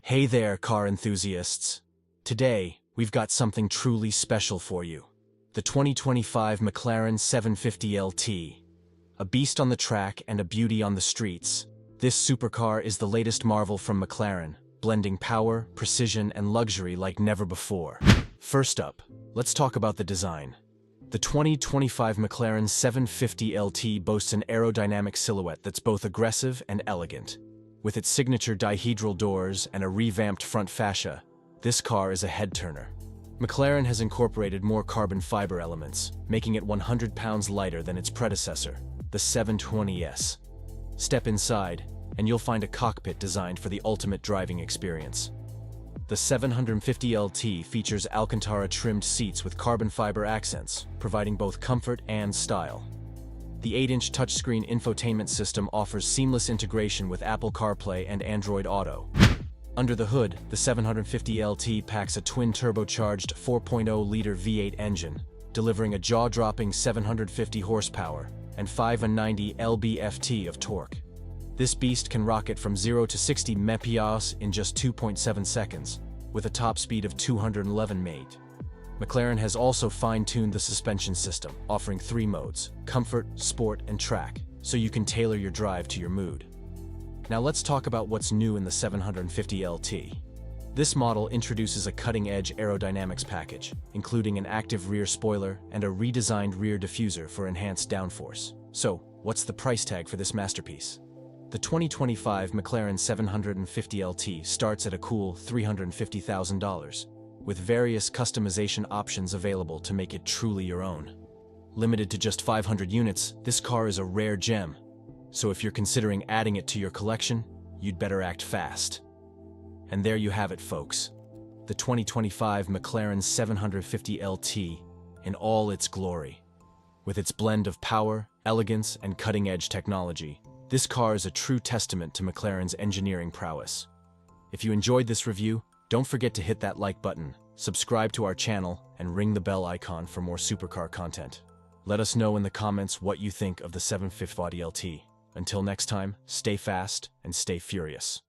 Hey there, car enthusiasts. Today, we've got something truly special for you. The 2025 McLaren 750LT. A beast on the track and a beauty on the streets, this supercar is the latest marvel from McLaren, blending power, precision, and luxury like never before. First up, let's talk about the design. The 2025 McLaren 750LT boasts an aerodynamic silhouette that's both aggressive and elegant. With its signature dihedral doors and a revamped front fascia, this car is a head-turner. McLaren has incorporated more carbon fiber elements, making it 100 pounds lighter than its predecessor, the 720S. Step inside, and you'll find a cockpit designed for the ultimate driving experience. The 750LT features Alcantara-trimmed seats with carbon fiber accents, providing both comfort and style. The 8-inch touchscreen infotainment system offers seamless integration with Apple CarPlay and Android Auto. Under the hood, the 750LT packs a twin-turbocharged 4.0-liter V8 engine, delivering a jaw-dropping 750 horsepower and 590 lb-ft of torque. This beast can rocket from 0 to 60 mph in just 2.7 seconds, with a top speed of 211 mph. McLaren has also fine-tuned the suspension system, offering 3 modes: comfort, sport, and track, so you can tailor your drive to your mood. Now let's talk about what's new in the 750LT. This model introduces a cutting-edge aerodynamics package, including an active rear spoiler and a redesigned rear diffuser for enhanced downforce. So, what's the price tag for this masterpiece? The 2025 McLaren 750LT starts at a cool $350,000, with various customization options available to make it truly your own. Limited to just 500 units, this car is a rare gem, so if you're considering adding it to your collection, you'd better act fast. And there you have it, folks. The 2025 McLaren 750LT in all its glory. With its blend of power, elegance, and cutting-edge technology, this car is a true testament to McLaren's engineering prowess. If you enjoyed this review, don't forget to hit that like button, subscribe to our channel, and ring the bell icon for more supercar content. Let us know in the comments what you think of the 750LT. Until next time, stay fast and stay furious.